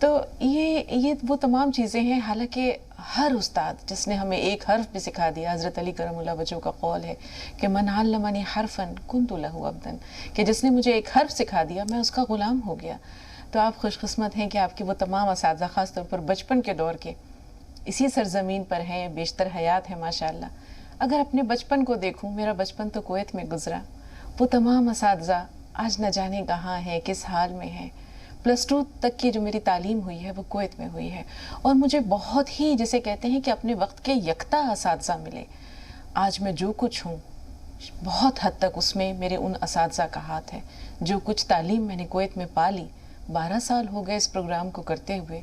تو یہ وہ تمام چیزیں ہیں. حالانکہ ہر استاد جس نے ہمیں ایک حرف بھی سکھا دیا، حضرت علی کرم اللہ وجہہ کا قول ہے کہ من علمنی حرفا کنت لہ عبدا، کہ جس نے مجھے ایک حرف سکھا دیا میں اس کا غلام ہو گیا. تو آپ خوش قسمت ہیں کہ آپ کے وہ تمام اساتذہ خاص طور پر بچپن کے دور کے اسی سرزمین پر ہیں، بیشتر حیات ہیں ماشاءاللہ. اگر اپنے بچپن کو دیکھوں، میرا بچپن تو کویت میں گزرا، وہ تمام اساتذہ آج نہ جانے کہاں ہیں، کس حال میں ہیں. +2 تک کی جو میری تعلیم ہوئی ہے وہ کویت میں ہوئی ہے، اور مجھے بہت ہی جسے کہتے ہیں کہ اپنے وقت کے یکتا اساتذہ ملے. آج میں جو کچھ ہوں بہت حد تک اس میں میرے ان اساتذہ کا ہاتھ ہے. جو کچھ تعلیم میں نے کویت میں پالی، 12 سال ہو گئے اس پروگرام کو کرتے ہوئے،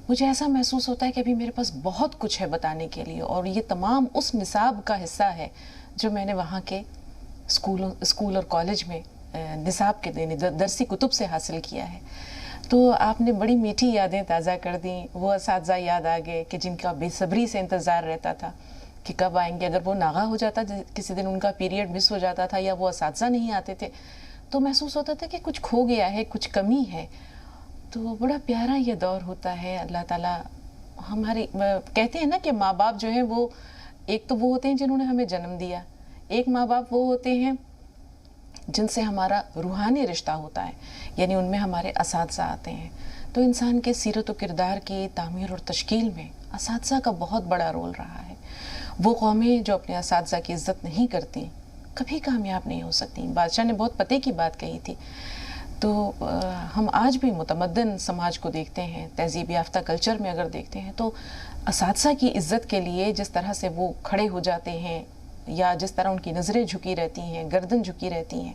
مجھے ایسا محسوس ہوتا ہے کہ ابھی میرے پاس بہت کچھ ہے بتانے کے لیے. اور یہ تمام اس نصاب کا حصہ ہے جو میں نے وہاں کے اسکول اور کالج میں نصاب کے درسی کتب سے حاصل کیا ہے. تو آپ نے بڑی میٹھی یادیں تازہ کر دیں. وہ اساتذہ یاد آ گئے کہ جن کا بے صبری سے انتظار رہتا تھا کہ کب آئیں گے. اگر وہ ناغہ ہو جاتا، کسی دن ان کا پیریڈ مس ہو جاتا تھا یا وہ اساتذہ نہیں آتے تھے، تو محسوس ہوتا تھا کہ کچھ کھو گیا ہے، کچھ کمی ہے. تو بڑا پیارا یہ دور ہوتا ہے. اللہ تعالیٰ ہماری کہتے ہیں نا کہ ماں باپ جو ہیں وہ ایک تو وہ ہوتے ہیں جنہوں نے ہمیں جنم دیا، ایک ماں باپ وہ ہوتے ہیں جن سے ہمارا روحانی رشتہ ہوتا ہے، یعنی ان میں ہمارے اساتذہ آتے ہیں. تو انسان کے سیرت و کردار کی تعمیر اور تشکیل میں اساتذہ کا بہت بڑا رول رہا ہے. وہ قومیں جو اپنے اساتذہ کی عزت نہیں کرتی کبھی کامیاب نہیں ہو سکتی. بادشاہ نے بہت پتے کی بات کہی تھی. تو ہم آج بھی متمدن سماج کو دیکھتے ہیں، تہذیب یافتہ کلچر میں اگر دیکھتے ہیں تو اساتذہ کی عزت کے لیے جس طرح سے وہ کھڑے ہو جاتے ہیں یا جس طرح ان کی نظریں جھکی رہتی ہیں، گردن جھکی رہتی ہیں،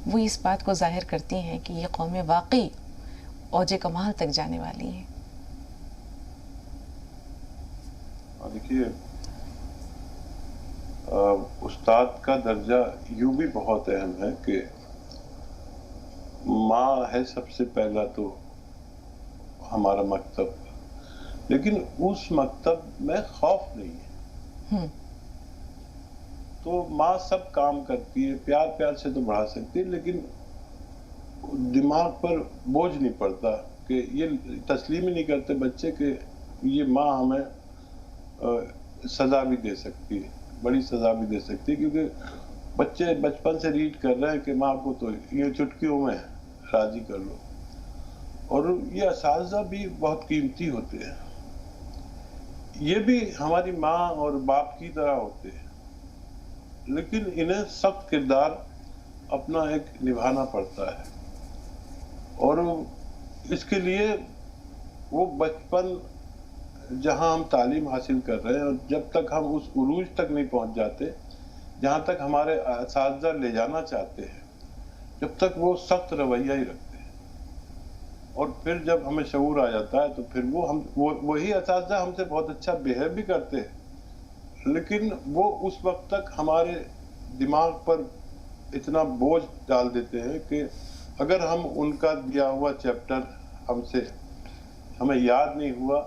وہ اس بات کو ظاہر کرتی ہیں کہ یہ قومیں واقعی اوج کمال تک جانے والی ہیں. دیکھیے، استاد کا درجہ یوں بھی بہت اہم ہے کہ ماں ہے سب سے پہلا تو ہمارا مکتب، لیکن اس مکتب میں خوف نہیں ہے. تو ماں سب کام کرتی ہے، پیار سے تو بڑھا سکتی ہے، لیکن دماغ پر بوجھ نہیں پڑتا کہ یہ تسلیم ہی نہیں کرتے بچے کہ یہ ماں ہمیں سزا بھی دے سکتی ہے، بڑی سزا بھی دے سکتی ہے. کیونکہ بچے بچپن سے ریڈ کر رہے ہیں کہ ماں کو تو یہ چٹکیوں میں راضی کر لو. اور یہ اساتذہ بھی بہت قیمتی ہوتے ہیں. یہ بھی ہماری ماں اور باپ کی طرح ہوتے ہیں، لیکن انہیں سخت کردار اپنا ایک نبھانا پڑتا ہے. اور اس کے لیے وہ بچپن جہاں ہم تعلیم حاصل کر رہے ہیں، اور جب تک ہم اس عروج تک نہیں پہنچ جاتے جہاں تک ہمارے اساتذہ لے جانا چاہتے ہیں، جب تک وہ سخت رویہ ہی رکھتے ہیں. اور پھر جب ہمیں شعور آ جاتا ہے تو پھر وہی اساتذہ ہم سے بہت اچھا بیہیو بھی کرتے ہیں، لیکن وہ اس وقت تک ہمارے دماغ پر اتنا بوجھ ڈال دیتے ہیں کہ اگر ہم ان کا دیا ہوا چیپٹر ہمیں یاد نہیں ہوا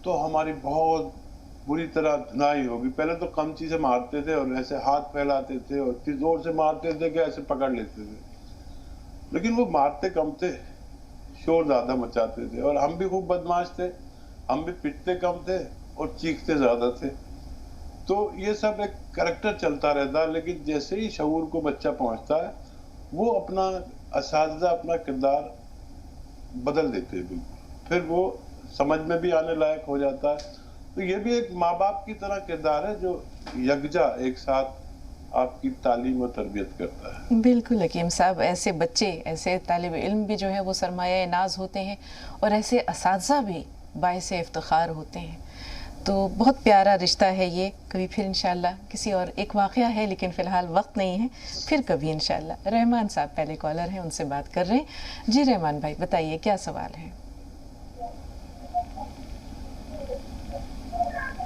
تو ہماری بہت بری طرح دھنائی ہوگی. پہلے تو قمچی سے مارتے تھے اور ایسے ہاتھ پھیلاتے تھے اور اتنی زور سے مارتے تھے کہ ایسے پکڑ لیتے تھے، لیکن وہ مارتے کم تھے، شور زیادہ مچاتے تھے. اور ہم بھی خوب بدماش تھے، ہم بھی پٹتے کم تھے اور چیختے زیادہ تھے. تو یہ سب ایک کریکٹر چلتا رہتا ہے. لیکن جیسے ہی شعور کو بچہ پہنچتا ہے وہ اپنا اساتذہ، اپنا کردار بدل دیتے ہیں بالکل. پھر وہ سمجھ میں بھی آنے لائق ہو جاتا ہے. تو یہ بھی ایک ماں باپ کی طرح کردار ہے جو یکجا ایک ساتھ آپ کی تعلیم و تربیت کرتا ہے. بالکل حکیم صاحب، ایسے بچے، ایسے طالب علم بھی جو ہیں وہ سرمایہ ناز ہوتے ہیں، اور ایسے اساتذہ بھی باعث افتخار ہوتے ہیں. تو بہت پیارا رشتہ ہے یہ. کبھی پھر انشاءاللہ کسی اور ایک واقعہ ہے لیکن فی الحال وقت نہیں ہے، پھر کبھی انشاءاللہ. رحمان صاحب پہلے کالر ہیں، ان سے بات کر رہے ہیں. جی رحمان بھائی بتائیے کیا سوال ہے؟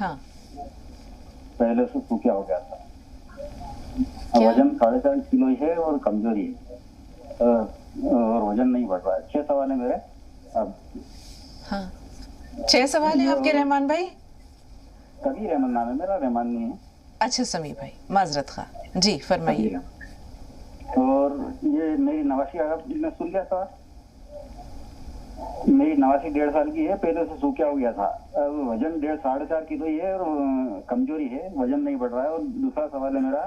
ہاں. پہلے سے سوکھا ہو گیا تھا. وزن 4.5 کلو ہے اور کمزوری ہے اور وزن نہیں بڑھ رہا ہے. 6 سوال ہے میرے. اب ہاں 6 سوال ہیں آپ کے رحمان بھائی؟ کبھی رحمان نام ہے میرا، رحمان نہیں ہے. اچھا سمیع بھائی، معذرت خواہ. جی فرمائیے. اور یہ میری نواسی آپ نے سن لیا تھا، میری نواسی 1.5 سال کی ہے، پہلے سے سوکھا ہو گیا تھا، وزن 4.5 کلو ہی ہے اور کمزوری ہے، وزن نہیں بڑھ رہا ہے. اور دوسرا سوال ہے میرا،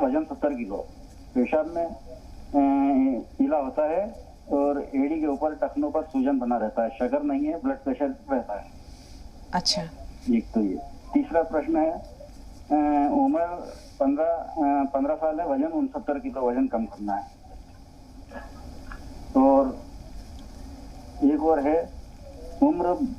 وزن 70 کلو، پیشاب میں پیلا ہوتا ہے اور ایڑی کے اوپر ٹخنوں پر سوجن بنا رہتا ہے، شگر نہیں ہے، بلڈ پریشر رہتا ہے. اچھا. ایک تو یہ. تیسرا پرشن ہے، عمر 15 سال ہے، وزن 69 کلو وزن کم کرنا ہے. اور ایک اور ہے، عمر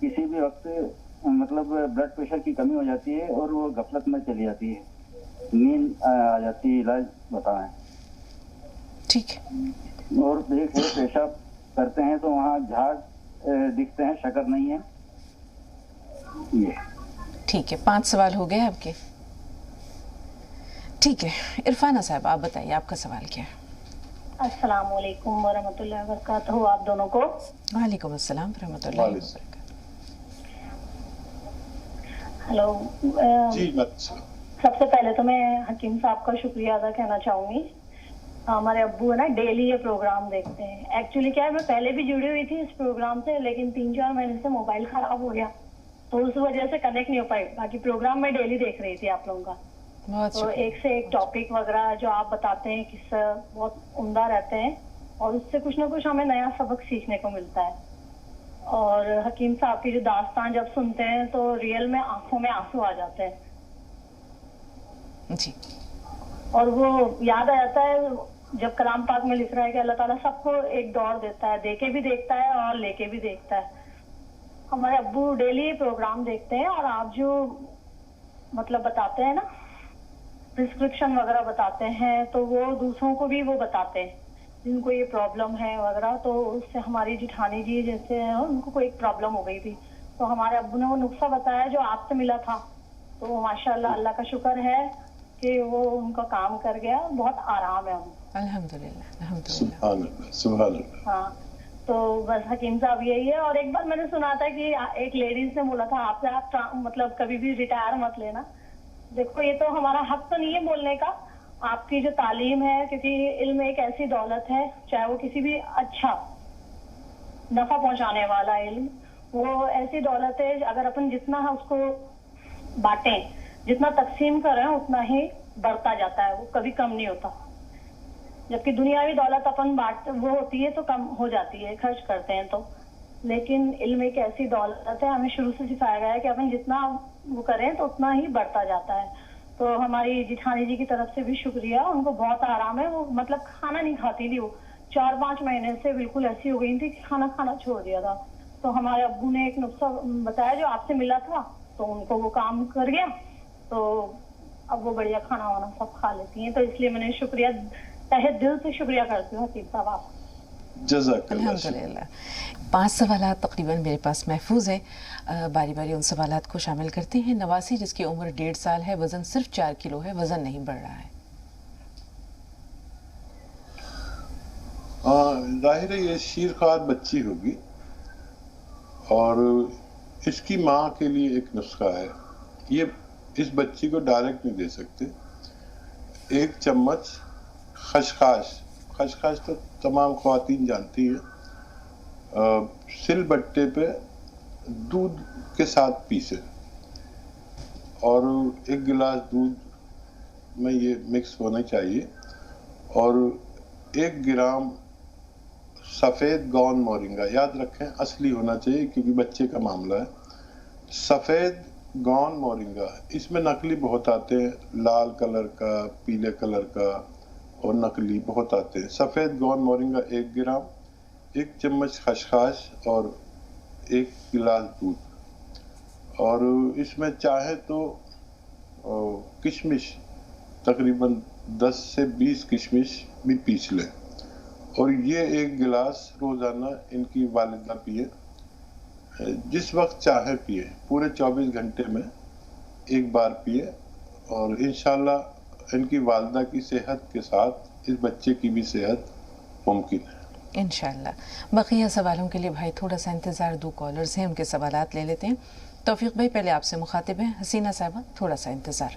کسی بھی وقت مطلب بلڈ پریشر کی کمی ہو جاتی ہے اور وہ غفلت میں چلی جاتی ہے، نیند آ جاتی ہے، علاج بتائیں. ٹھیک. اور ایک ہے، پیشاب کرتے ہیں تو وہاں جھاگ دکھتے ہیں، شکر نہیں ہے. یہ ٹھیک ہے. 5 سوال ہو گئے آپ کے. ٹھیک ہے عرفانہ صاحب، آپ بتائیے آپ کا سوال کیا ہے؟ السلام علیکم ورحمۃ اللہ وبرکاتہ آپ دونوں کو. وعلیکم السلام ورحمۃ اللہ وبرکاتہ. ہلو جی. سب سے پہلے تو میں حکیم صاحب کا شکریہ ادا کہنا چاہوں گی. ہمارے ابو ہے نا ڈیلی یہ پروگرام دیکھتے ہیں. ایکچولی کیا ہے، میں پہلے بھی جڑی ہوئی تھی اس پروگرام سے، لیکن 3-4 مہینے سے موبائل خراب ہو گیا تو اس وجہ سے کنیکٹ نہیں ہو پائی. باقی پروگرام میں ڈیلی دیکھ رہی تھی آپ لوگوں کا. تو ایک سے ایک ٹاپک وغیرہ جو آپ بتاتے ہیں قصہ بہت عمدہ رہتے ہیں اور اس سے کچھ نہ کچھ ہمیں نیا سبق سیکھنے کو ملتا ہے. اور حکیم صاحب کی جو داستان جب سنتے ہیں تو ریئل میں آنکھوں میں آنسو آ جاتے ہیں جی. اور وہ یاد آ جاتا ہے جب کلام پاک میں لکھ رہا ہے کہ اللہ تعالیٰ سب کو ایک دور دیتا ہے، دے کے بھی دیکھتا ہے اور لے کے بھی دیکھتا ہے. ہمارے ابو ڈیلی پروگرام دیکھتے ہیں اور آپ جو مطلب بتاتے ہیں نا، پرسکرپشن وغیرہ بتاتے ہیں، تو وہ دوسروں کو بھی وہ بتاتے ہیں جن کو یہ پرابلم ہے وغیرہ. تو اس سے ہماری جٹھانی جی جیسے ہیں ان کو کوئی پرابلم ہو گئی تھی تو ہمارے ابو نے وہ نسخہ بتایا جو آپ سے ملا تھا. تو ماشاء اللہ کا شکر ہے کہ وہ ان کا کام کر گیا، بہت آرام ہے ان کو. الحمدللہ. سبحان اللہ سبحان اللہ. ہاں تو بس حکیم صاحب یہی ہے. اور ایک بار میں نے سنا تھا کہ ایک لیڈیز نے بولا تھا آپ سے، آپ مطلب کبھی بھی ریٹائر مت لینا. دیکھو یہ تو ہمارا حق تو نہیں ہے بولنے کا، آپ کی جو تعلیم ہے، کیونکہ علم ایک ایسی دولت ہے، چاہے وہ کسی بھی اچھا نفع پہنچانے والا علم، وہ ایسی دولت ہے اگر اپن جتنا ہے اس کو بانٹیں، جتنا تقسیم کریں اتنا ہی بڑھتا جاتا ہے، وہ کبھی کم نہیں ہوتا. جبکہ دنیاوی دولت اپن بانٹ وہ ہوتی ہے تو کم ہو جاتی ہے خرچ کرتے ہیں تو، لیکن علم ایک ایسی دولت ہے، ہمیں شروع سے سکھایا گیا ہے کہ اپن جتنا وہ کریں تو اتنا ہی بڑھتا جاتا ہے. تو ہماری جٹھانی جی کی طرف سے بھی شکریہ، ان کو بہت آرام ہے. وہ مطلب کھانا نہیں کھاتی تھی، وہ 4-5 مہینے سے بالکل ایسی ہو گئی تھی کہ کھانا چھوڑ دیا تھا. تو ہمارے ابو نے ایک نسخہ بتایا جو آپ سے ملا تھا، تو ان کو وہ کام کر گیا، تو اب وہ بڑھیا کھانا وانا سب کھا لیتی ہیں. تو اس لیے میں نے شکریہ تہہ دل سے شکریہ کرتی ہوں حکیم صاحب آپ. جزاک اللہ. الحمدللہ. 5 سوالات تقریباً میرے پاس محفوظ ہیں، باری باری ان سوالات کو شامل کرتے ہیں. نواسی جس کی عمر 1.5 سال ہے، وزن صرف 4 کلو ہے، وزن نہیں بڑھ رہا ہے. ظاہر ہے یہ شیرخوار بچی ہوگی اور اس کی ماں کے لیے ایک نسخہ ہے. یہ اس بچی کو ڈائریکٹ نہیں دے سکتے. 1 چمچ خشخاش تو تمام خواتین جانتی ہیں، سل بٹے پہ دودھ کے ساتھ پیسے اور 1 گلاس دودھ میں یہ مکس ہونا چاہیے، اور 1 گرام سفید گون مورنگا، یاد رکھیں اصلی ہونا چاہیے کیونکہ بچے کا معاملہ ہے. سفید گون مورنگا، اس میں نقلی بہت آتے ہیں، لال کلر کا، پیلے کلر کا، اور نقلی بہت آتے ہیں. سفید گون مورنگا 1 گرام، 1 چمچ خشخاش اور 1 گلاس دودھ. اور اس میں چاہے تو کشمش تقریباً 10 سے 20 کشمش بھی پیس لیں، اور یہ 1 گلاس روزانہ ان کی والدہ پیے، جس وقت چاہے پیے، پورے 24 گھنٹے میں 1 بار پیے، اور انشاءاللہ ان کی والدہ کی صحت کے ساتھ اس بچے کی بھی صحت ممکن ہے انشاءاللہ. بقیہ سوالوں کے لیے بھائی تھوڑا سا انتظار، 2 کالرز ہیں ان کے سوالات لے لیتے ہیں. توفیق بھائی پہلے آپ سے مخاطب ہیں، حسینہ صاحبہ تھوڑا سا انتظار.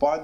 5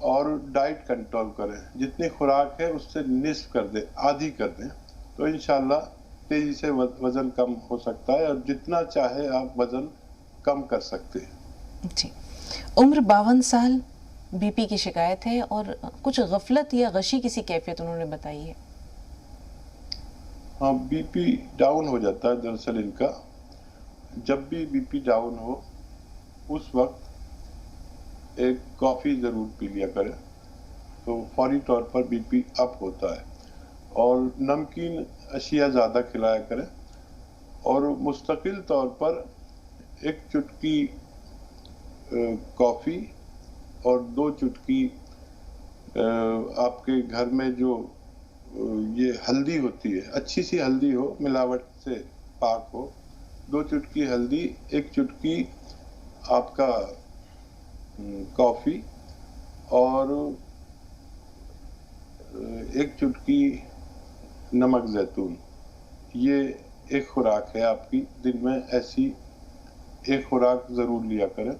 اور ڈائٹ کنٹرول کریں. جتنی خوراک ہے اس سے نصف کر دیں, آدھی کر دیں, تو انشاءاللہ تیزی سے وزن کم ہو سکتا ہے, اور جتنا چاہے آپ وزن کم کر سکتے ہیں. جی. عمر 52 سال, بی پی کی شکایت ہے, اور کچھ غفلت یا غشی کسی کیفیت انہوں نے بتائی ہے. ہاں, بی پی ڈاؤن ہو جاتا ہے دراصل ان کا. جب بھی بی پی ڈاؤن ہو اس وقت ایک کافی ضرور پی لیا کرے, تو فوری طور پر بی پی اپ ہوتا ہے. اور نمکین اشیاء زیادہ کھلایا کرے, اور مستقل طور پر ایک چٹکی کافی اور 2 چٹکی آپ کے گھر میں جو یہ ہلدی ہوتی ہے, اچھی سی ہلدی ہو, ملاوٹ سے پاک ہو, 2 چٹکی ہلدی, 1 چٹکی آپ کا کافی, اور 1 چٹکی نمک زیتون. یہ ایک خوراک ہے آپ کی. دن میں ایسی ایک خوراک ضرور لیا کریں,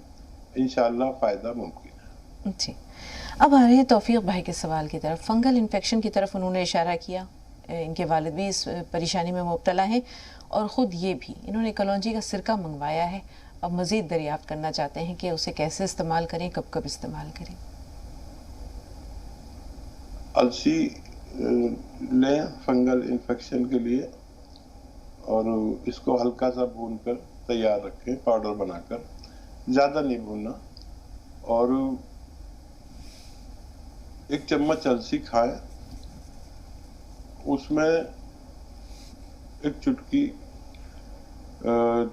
انشاءاللہ فائدہ ممکن ہے. جی. اب آ رہے ہیں توفیق بھائی کے سوال کی طرف. فنگل انفیکشن کی طرف انہوں نے اشارہ کیا. ان کے والد بھی اس پریشانی میں مبتلا ہیں, اور خود یہ بھی. انہوں نے کلونجی کا سرکہ منگوایا ہے. اب مزید دریافت کرنا چاہتے ہیں کہ اسے کیسے استعمال کریں, کب کب استعمال کریں. السی لیں فنگل انفیکشن کے لیے, اور اس کو ہلکا سا بھون کر تیار رکھیں, پاؤڈر بنا کر. زیادہ نہیں بھوننا. اور 1 چمچ السی کھائیں, اس میں 1 چٹکی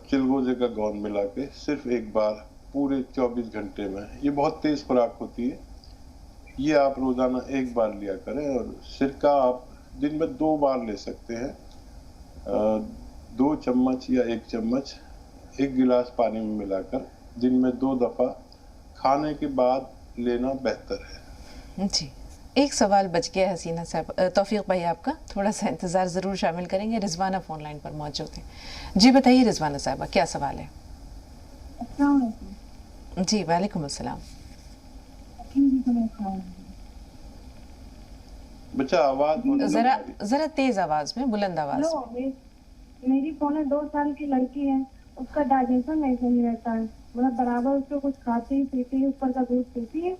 چلگوزے کا گوند ملا کے صرف 1 بار پورے 24 گھنٹے میں. یہ بہت تیز خوراک ہوتی ہے, یہ آپ روزانہ 1 بار لیا کریں. اور سرکہ آپ دن میں 2 بار لے سکتے ہیں. 2 چمچ یا 1 چمچ 1 گلاس پانی میں ملا کر دن میں 2 دفعہ کھانے کے بعد لینا بہتر ہے. جی. ایک سوال بچ گیا حسینہ صاحب. توفیق بھائی آپ کا تھوڑا سا انتظار ضرور شامل کریں گے. رضوانہ فون لائن پر موجود ہیں. جی بتائیے رضوانہ صاحبہ, کیا سوال ہے؟ السلام علیکم. جی وعلیکم السلام. بچہ آواز ذرا تیز آواز میں, بلند آواز میں. میری 2.25 سال کی لڑکی ہے, اس کا ڈائجیشن ایسے نہیں رہتا ہے. مطلب برابر اس کو کچھ کھاتی پیتی ہے, اوپر کا دودھ پیتی ہے,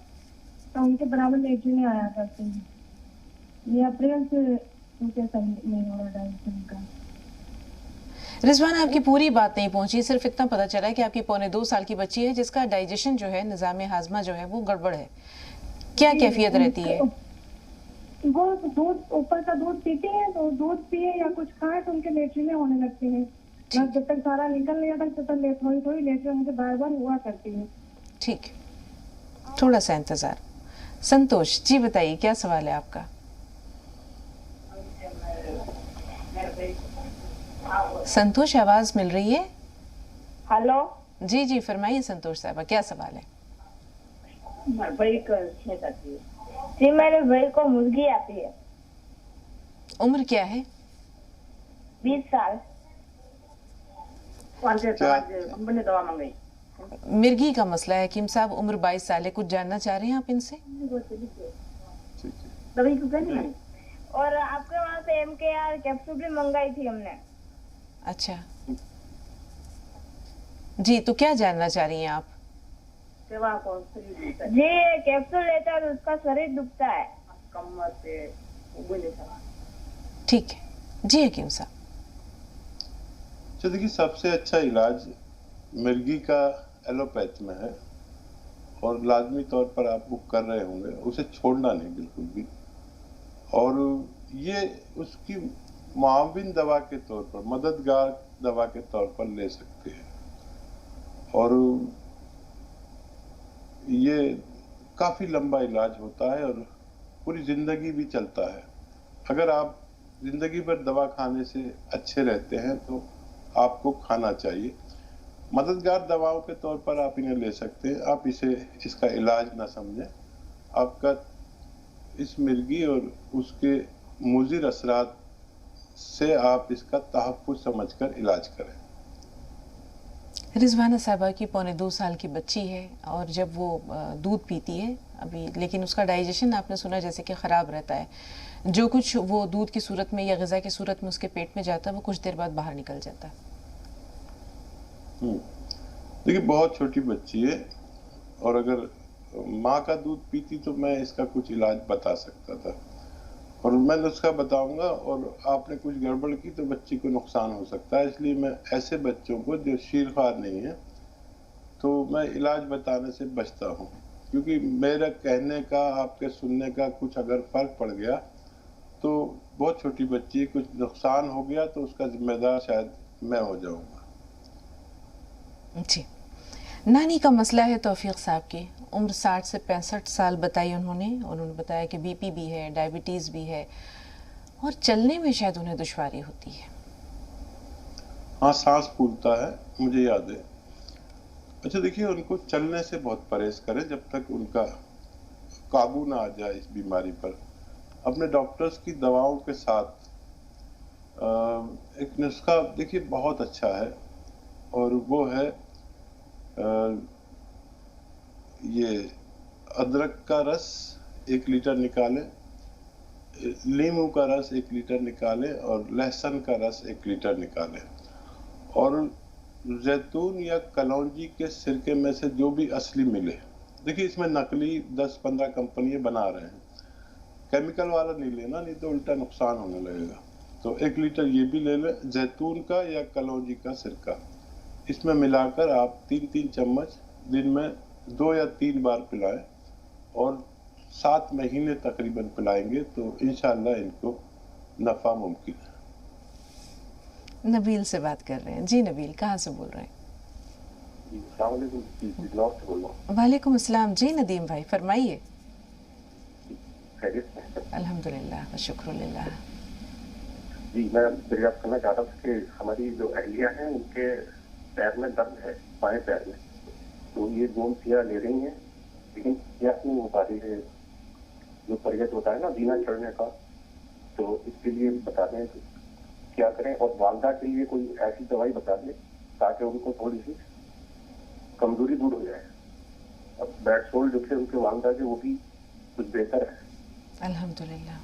تو ان کے برابر لیٹرین آیا کرتے ہیں. یہ اپریل سے ان کے صحیح نہیں ہو رہا ڈائجیشن کا. رضوانہ آپ کی پوری بات نہیں پہنچی, صرف اتنا پتا چلا ہے کہ آپ کی 2.25 سال کی بچی ہے جس کا ڈائجیشن جو ہے, نظام ہاضمہ جو ہے وہ گڑبڑ ہے. کیا کیفیت رہتی ہے؟ وہ دودھ, اوپر کا دودھ پیتی ہیں, تو دودھ پیے یا کچھ کھائے تو ان کے لیٹرین ہونے لگتے ہیں. جب تک سارا نکل نہیں جاتا تب تک تھوڑی لیٹرین مجھے بار بار ہوا کرتی ہے. ٹھیک, تھوڑا سا انتظار. سنتوش جی بتائیے کیا سوال ہے آپ کا؟ سنتوش آواز مل رہی ہے؟ ہلو جی جی فرمائیے سنتوش صاحبہ, کیا سوال ہے؟ جی میرے بھائی کو مرغی آتی ہے. عمر کیا ہے؟ 20 سال. مرگی کا مسئلہ ہے حکیم صاحب, عمر 22 سال ہے. کچھ جاننا چاہ رہے ہیں آپ ان سے؟ اور آپ کے وہاں سے MKR کیپسول بھی منگائی تھی ہم نے. اچھا جی, تو کیا جاننا چاہ رہی ہیں آپ؟ جی کیپسول لیتا ہے تو اس کا شریر دکھتا ہے, کمر سے. ٹھیک ہے جی حکیم صاحب. دیکھیے سب سے اچھا علاج مرگی کا ایلوپیتھ میں ہے, اور لازمی طور پر آپ وہ کر رہے ہوں گے, اسے چھوڑنا نہیں بالکل بھی. اور یہ اس کی معاون دوا کے طور پر, مددگار دوا کے طور پر لے سکتے ہیں. اور یہ کافی لمبا علاج ہوتا ہے, اور پوری زندگی بھی چلتا ہے. اگر آپ زندگی بھر دوا کھانے سے اچھے رہتے ہیں تو آپ کو کھانا چاہیے. مددگار دواؤں کے طور پر آپ انہیں لے سکتے ہیں. آپ اسے اس کا علاج نہ سمجھیں. آپ کا اس مرگی اور اس کے مضر اثرات سے آپ اس کا تحفظ سمجھ کر علاج کریں. رضوانہ صاحبہ کی 2.25 سال کی بچی ہے, اور جب وہ دودھ پیتی ہے ابھی، لیکن اس کا ڈائجیشن آپ نے سنا جیسے کہ خراب رہتا ہے، جو کچھ وہ دودھ کی صورت میں یا غذا کی صورت میں اس کے پیٹ میں جاتا ہے وہ کچھ دیر بعد باہر نکل جاتا ہے۔ دیکھیے بہت چھوٹی بچی ہے، اور اگر ماں کا دودھ پیتی تو میں اس کا کچھ علاج بتا سکتا تھا، اور میں نسخہ بتاؤں گا، اور آپ نے کچھ گڑبڑ کی تو بچی کو نقصان ہو سکتا ہے، اس لیے میں ایسے بچوں کو جو شیرخوار نہیں ہے تو میں علاج بتانے سے بچتا ہوں، کیونکہ میرا کہنے کا آپ کے سننے کا کچھ اگر فرق پڑ گیا تو بہت چھوٹی بچی کچھ نقصان ہو گیا تو اس کا ذمہ دار شاید میں ہو جاؤں گا۔ جی، نانی کا مسئلہ ہے توفیق صاحب کی، عمر 60 سے 65 سال بتائی انہوں نے بتایا کہ بی پی بھی ہے، ڈائبٹیز بھی ہے، اور چلنے میں شاید انہیں دشواری ہوتی ہے۔ ہاں، سانس پھولتا ہے، مجھے یاد ہے۔ اچھا دیکھیے، ان کو چلنے سے بہت پرہیز کریں جب تک ان کا قابو نہ آ جائے اس بیماری پر۔ اپنے ڈاکٹرز کی دواؤں کے ساتھ ایک نسخہ دیکھیے بہت اچھا ہے، اور وہ ہے یہ ادرک کا رس 1 لیٹر نکالیں، لیموں کا رس 1 لیٹر نکالیں، اور لہسن کا رس 1 لیٹر نکالیں، اور زیتون یا کلونجی کے سرکے میں سے جو بھی اصلی ملے، دیکھیے اس میں نقلی 10-15 کمپنیاں بنا رہے ہیں، کیمیکل والا نہیں لینا، نہیں تو الٹا نقصان ہونے لگے گا۔ تو 1 لیٹر یہ بھی لے لیں، زیتون کا یا کلونجی کا سرکہ، اس میں ملا کر آپ 3 چمچ دن میں 2 یا 3 بار پلائیں، اور 7 مہینے تقریباً پلائیں گے تو انشاءاللہ ان کو نفع ممکن ہے۔ نبیل سے بات کر رہے ہیں۔ جی نبیل، کہاں سے بول رہے ہیں؟ السلام علیکم، بلاک سے بول رہا ہوں۔ وعلیکم السلام، جی ندیم بھائی فرمائیے۔ خیریت سے؟ الحمدللہ، شکر للہ۔ جی، میں دریافت کرنا چاہتا ہوں کہ ہماری جو اہلیہ ہیں ان کے پیر میں درد ہے، بائیں پیر میں، تو یہ گوند سیاہ لے رہی ہیں لیکن سیاہ نہیں ہو پا رہی ہے، جو پرہیز ہوتا ہے نا زینہ چڑھنے کا، تو اس کے لیے بتا دیں کہ کیا کریں، اور والدہ کے لیے کوئی ایسی دوائی بتا دیں تاکہ ان کو تھوڑی سی کمزوری دور ہو جائے۔ اب بیڈ سول جو تھے ان کے والدہ کے وہ بھی کچھ بہتر ہے۔ الحمدللہ،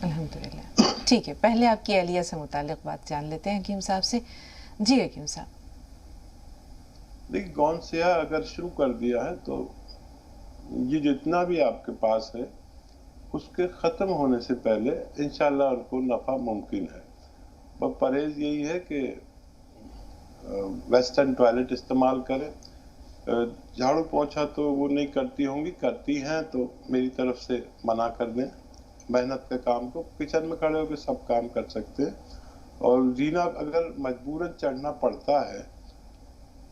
الحمدللہ۔ ٹھیک ہے، پہلے آپ کی اہلیہ سے متعلق بات جان لیتے ہیں حکیم صاحب سے۔ جی حکیم صاحب۔ دیکھیں گون سیاہ اگر شروع کر دیا ہے تو یہ جتنا بھی آپ کے پاس ہے اس کے ختم ہونے سے پہلے انشاءاللہ ان کو نفع ممکن ہے۔ بس پرہیز یہی ہے کہ ویسٹرن ٹوائلٹ استعمال کریں، جھاڑو پوچھا تو وہ نہیں کرتی ہوں گی، کرتی ہیں تو میری طرف سے منع کر دیں، محنت کا کام کو کچن میں کھڑے ہو کے سب کام کر سکتے ہیں، اور زینہ اگر مجبوراً چڑھنا پڑتا ہے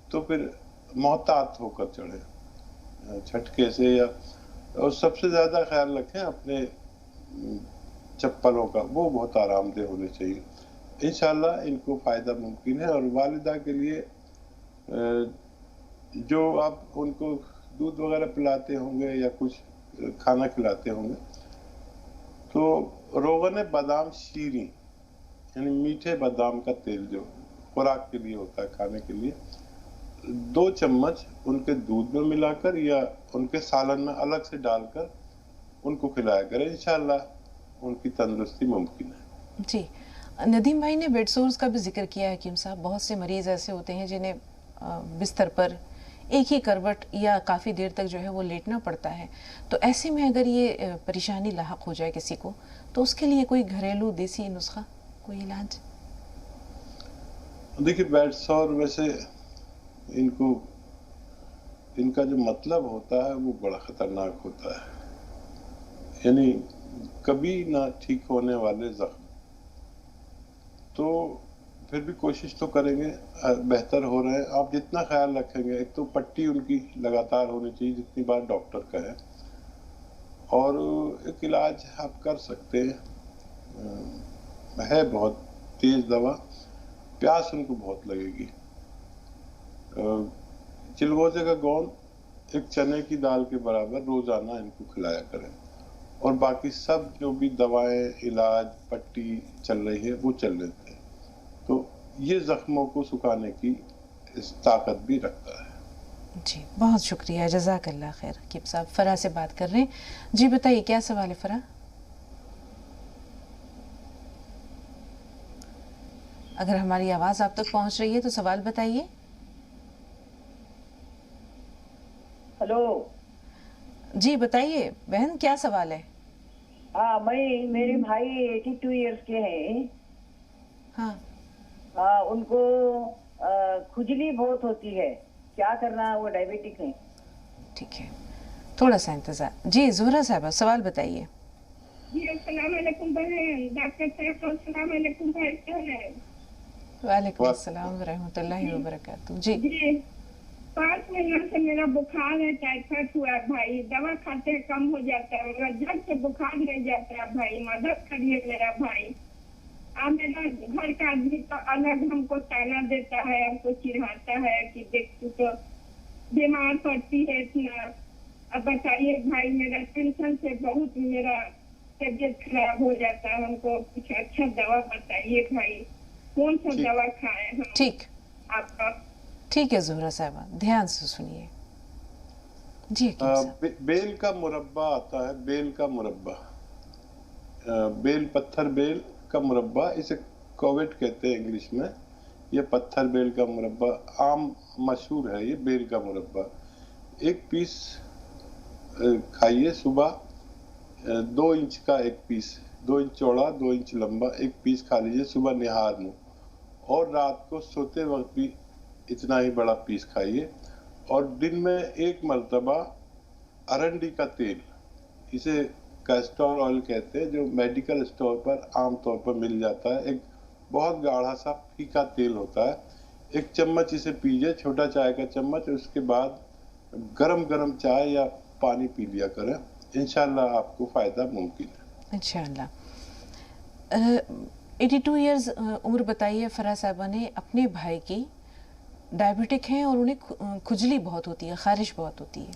تو پھر محتاط ہو کر چڑھیں، جھٹکے سے یا، اور سب سے زیادہ خیال رکھیں اپنے چپلوں کا، وہ بہت آرام دہ ہونے چاہیے، انشاءاللہ ان کو فائدہ ممکن ہے۔ اور والدہ کے لیے جو آپ ان کو دودھ وغیرہ پلاتے ہوں گے یا کچھ کھانا کھلاتے ہوں گے تو روغن بادام شیریں، یعنی میٹھے بادام کا تیل جو خوراک کے لیے ہوتا ہے، کھانے کے لیے، 2 چمچ ان کے دودھ میں ملا کر یا ان کے سالن میں الگ سے ڈال کر ان کو کھلایا کریں، انشاءاللہ ان کی تندرستی ممکن ہے۔ جی، ندیم بھائی نے بیڈ سورز کا بھی ذکر کیا ہے حکیم صاحب، بہت سے مریض ایسے ہوتے ہیں جنہیں بستر پر ایک ہی کروٹ یا کافی دیر تک جو ہے وہ لیٹنا پڑتا ہے، تو ایسے میں اگر یہ پریشانی لاحق ہو جائے کسی کو تو اس کے لیے کوئی گھریلو دیسی نسخہ، کوئی علاج؟ دیکھیے بیڈ سور ویسے ان کا جو مطلب ہوتا ہے وہ بڑا خطرناک ہوتا ہے، یعنی کبھی نہ ٹھیک ہونے والے زخم، تو پھر بھی کوشش تو کریں گے، بہتر ہو رہے ہیں، آپ جتنا خیال رکھیں گے، ایک تو پٹی ان کی لگاتار ہونی چاہیے جتنی بار ڈاکٹر کہے، اور ایک علاج آپ کر سکتے ہیں، ہے بہت تیز دوا، پیاس ان کو بہت لگے گی، چلغوزے کا گوند 1 چنے کی دال کے برابر روزانہ ان کو کھلایا کریں، اور باقی سب جو بھی دوائیں، علاج، پٹی چل رہی ہے وہ چل لیتے ہیں، تو یہ زخموں کو سکھانے کی طاقت بھی رکھتا ہے۔ جی بہت شکریہ، جزاک اللہ خیر۔ حکیم صاحب فرا سے بات کر رہے ہیں، جی بتائیے کیا سوال ہے فرا؟ اگر ہماری آواز آپ تک پہنچ رہی ہے تو سوال بتائیے۔ ہلو جی بتائیے بہن کیا سوال ہے؟ ہاں میرے بھائی 82 ایئرس کے ہیں۔ ہاں ان کو کھجلی بہت ہوتی ہے، کیا کرنا ہے؟ وہ ڈائبیٹک ہیں۔ ٹھیک ہے تھوڑا سا انتظار۔ جی زہرا صاحبہ سوال بتائیے۔ جی السلام علیکم بہن، ڈاکٹر صاحب السلام علیکم بھائی، کیا ہے؟ وعلیکم السلام ورحمۃ اللہ وبرکاتہ۔ جی 5 مہینوں سے میرا بخار ہے، ٹائیفائڈ ہوا ہے بھائی، دوا کھاتے ہیں کم ہو جاتا ہے، میرا جھٹ سے بخار نہیں جاتا ہے بھائی، مدد کریے میرا بھائی۔ میرا گھر کا آدمی تو الگ ہم کو تانا دیتا ہے، ہم کو چڑھاتا ہے کہ دیکھ تو بیمار پڑتی ہے اتنا۔ اب بتائیے بھائی، میرا ٹینشن سے بہت میرا طبیعت خراب ہو جاتا ہے، ہم کو کچھ اچھا دوا بتائیے بھائی، کون سا دوا کھائیں ہم؟ ٹھیک آپ کا ٹھیک ہے زہرا صاحبہ، دھیان سے سنیے۔ جی حکیم صاحب۔ بیل کا مربع آتا ہے، بیل کا مربع، بیل پتھر بیل کا مربع، اسے کووٹ کہتے ہیں انگلش میں۔ یہ پتھر بیل کا مربع عام مشہور ہے، یہ بیل کا مربع 1 پیس کھائیے صبح، 2 انچ کا 1 پیس، 2 انچ چوڑا 2 انچ لمبا 1 پیس کھا لیجیے صبح نہار میں، اور رات کو سوتے وقت بھی اتنا ہی بڑا پیس کھائیے، اور دن میں 1 مرتبہ ارنڈی کا تیل، اسے کیسٹر آئل کہتے ہیں، جو میڈیکل اسٹور پر عام طور پر مل جاتا ہے، ایک بہت گاڑھا سا پھیکا تیل ہوتا ہے، 1 چمچ اسے پیجیے، چھوٹا چائے کا چمچ، اس کے بعد گرم چائے یا پانی پی لیا کریں، انشاءاللہ آپ کو فائدہ ممکن ہے انشاءاللہ۔ 82 ایئرز عمر بتائیے فرا صاحبہ نے، اپنے بھائی کی ڈائبٹک ہیں اور انہیں کھجلی بہت ہوتی ہے، خارش بہت ہوتی ہے۔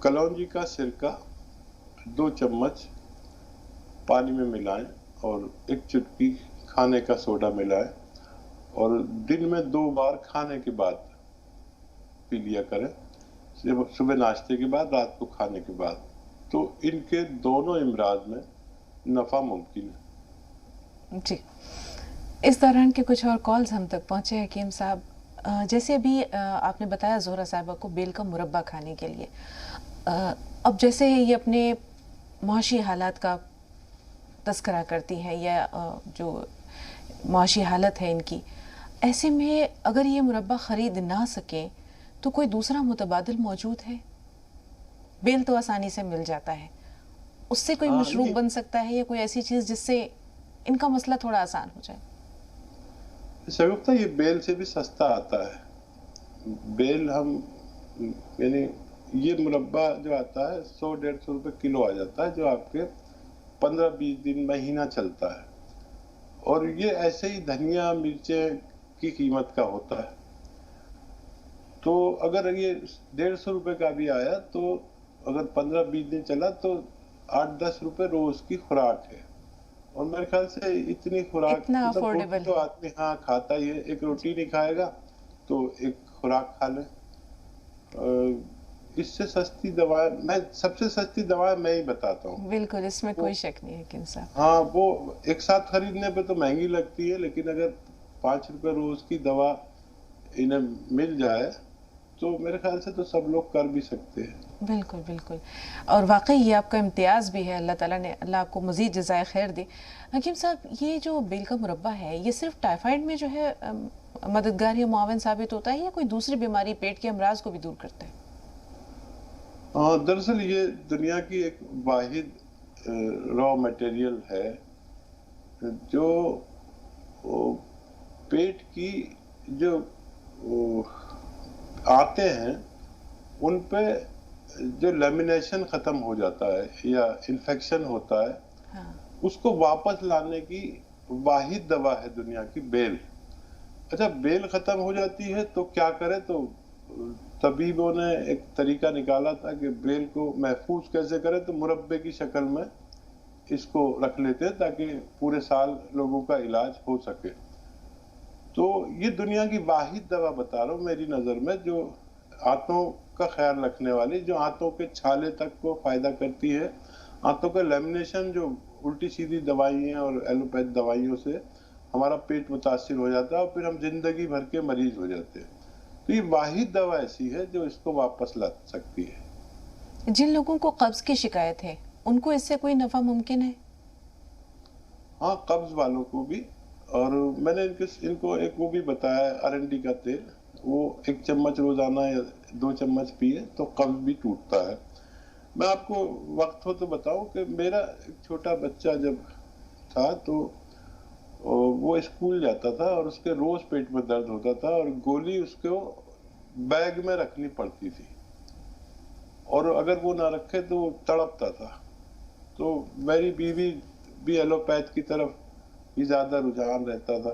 کلونجی کا سرکہ 2 چمچ پانی میں ملائیں اور 1 چٹکی کھانے کا سوڈا ملائیں، اور دن میں 2 بار کھانے کے بعد پی لیا کریں، صبح ناشتے کے بعد، رات کو کھانے کے بعد، تو ان کے دونوں امراض میں نفع ممکن ہے۔ جی اس دوران کے کچھ اور کالز ہم تک پہنچے حکیم صاحب، جیسے ابھی آپ نے بتایا زہرا صاحبہ کو بیل کا مربع کھانے کے لیے، اب جیسے یہ اپنے معاشی حالات کا تذکرہ کرتی ہیں یا جو معاشی حالت ہے ان کی، ایسے میں اگر یہ مربع خرید نہ سکیں تو کوئی دوسرا متبادل موجود ہے؟ بیل تو آسانی سے مل جاتا ہے، اس سے کوئی مشروب بن سکتا ہے یا کوئی ایسی چیز جس سے ان کا مسئلہ تھوڑا آسان ہو جائے؟ شگفتہ یہ بیل سے بھی سستا آتا ہے، بیل ہم یعنی یہ مربع جو آتا ہے 100-150 روپے کلو آ جاتا ہے، جو آپ کے 15-20 دن مہینہ چلتا ہے، اور یہ ایسے ہی دھنیا مرچیں کی قیمت کا ہوتا ہے، تو اگر یہ 150 روپے کا بھی آیا تو اگر 15-20 دن چلا تو 8-10 روپے روز کی خوراک ہے، اور میرے خیال سے اتنی خوراک تو آدمی ہاں کھاتا ہی ہے، 1 روٹی نہیں کھائے گا تو 1 خوراک کھا لے، اس سے سستی دوائیں، میں سب سے سستی دوائیں میں ہی بتاتا ہوں۔ بالکل اس میں کوئی شک نہیں ہے حکیم صاحب۔ ہاں وہ ایک ساتھ خریدنے پہ تو مہنگی لگتی ہے، لیکن اگر 5 روپے روز کی دوا انہیں مل جائے تو میرے خیال سے تو سب لوگ کر بھی سکتے ہیں۔ بالکل بالکل، اور واقعی یہ آپ کا امتیاز بھی ہے، اللہ تعالیٰ نے اللہ آپ کو مزید جزائے خیر دے۔ حکیم صاحب یہ جو بیل کا مربع ہے یہ صرف ٹائیفائڈ میں جو ہے مددگار یا معاون ثابت ہوتا ہے یا کوئی دوسری بیماری پیٹ کے امراض کو بھی دور کرتا ہے؟ دراصل یہ دنیا کی ایک واحد را میٹیریل ہے جو پیٹ کی جو آتے ہیں ان پہ جو لیمینیشن ختم ہو جاتا ہے یا انفیکشن ہوتا ہے، اس کو واپس لانے کی واحد دوا ہے دنیا کی بیل۔ اچھا بیل ختم ہو جاتی ہے تو کیا کرے؟ تو طبیبوں نے ایک طریقہ نکالا تھا کہ بیل کو محفوظ کیسے کرے، تو مربے کی شکل میں اس کو رکھ لیتے تاکہ پورے سال لوگوں کا علاج ہو سکے۔ تو یہ دنیا کی واحد دوا بتا رہا ہوں میری نظر میں جو آنتوں کا خیال رکھنے والی، جو آنتوں کے چھالے تک کو فائدہ کرتی ہے، آنتوں کا لیمنیشن جو الٹی سیدھی دوائیاں اور ایلوپیتھ دوائیوں سے ہمارا پیٹ متاثر ہو جاتا ہے اور پھر ہم زندگی بھر کے مریض ہو جاتے ہیں. تو یہ واحد دوا ایسی ہے جو اس کو واپس لا سکتی ہے. جن لوگوں کو قبض کی شکایت ہے ان کو اس سے کوئی نفع ممکن ہے؟ ہاں، قبض والوں کو بھی. اور میں نے ان کو ایک وہ بھی بتایا ارنڈی کا تیل، وہ 1 چمچ روزانہ یا 2 چمچ پیے تو قبض بھی ٹوٹتا ہے. میں آپ کو وقت ہو تو بتاؤں کہ میرا ایک چھوٹا بچہ جب تھا تو وہ اسکول جاتا تھا اور اس کے روز پیٹ میں درد ہوتا تھا اور گولی اس کو بیگ میں رکھنی پڑتی تھی اور اگر وہ نہ رکھے تو وہ تڑپتا تھا. تو میری بیوی بھی ایلوپیتھ کی طرف بھی زیادہ رجحان رہتا تھا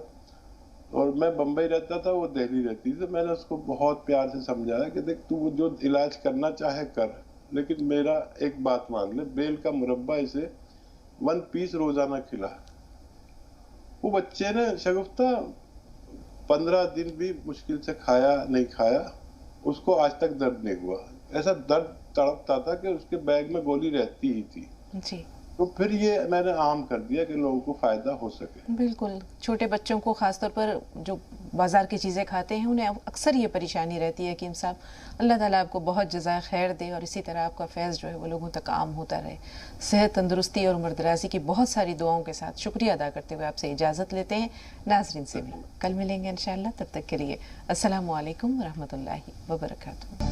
اور میں بمبئی رہتا تھا، وہ دہلی رہتی تھی. تو میں نے اس کو بہت پیار سے سمجھایا کہ دیکھ تو جو علاج کرنا چاہے کر، لیکن میرا ایک بات مان لے، بیل کا مربع اسے 1 پیس روزانہ کھلا. وہ بچے نے شگفتہ 15 دن بھی مشکل سے کھایا نہیں کھایا، اس کو آج تک درد نہیں ہوا. ایسا درد تڑپتا تھا کہ اس کے بیگ میں گولی رہتی ہی تھی. جی، تو پھر یہ میں نے عام کر دیا کہ لوگوں کو فائدہ ہو سکے. بالکل. چھوٹے بچوں کو خاص طور پر جو بازار کی چیزیں کھاتے ہیں انہیں اکثر یہ پریشانی رہتی ہے. حکیم صاحب، اللہ تعالیٰ آپ کو بہت جزائے خیر دے اور اسی طرح آپ کا فیض جو ہے وہ لوگوں تک عام ہوتا رہے. صحت، تندرستی اور عمر درازی کی بہت ساری دعاؤں کے ساتھ شکریہ ادا کرتے ہوئے آپ سے اجازت لیتے ہیں. ناظرین سے بھی کل ملیں گے انشاءاللہ. تب تک کے لیے السلام علیکم ورحمۃ اللہ وبرکاتہ.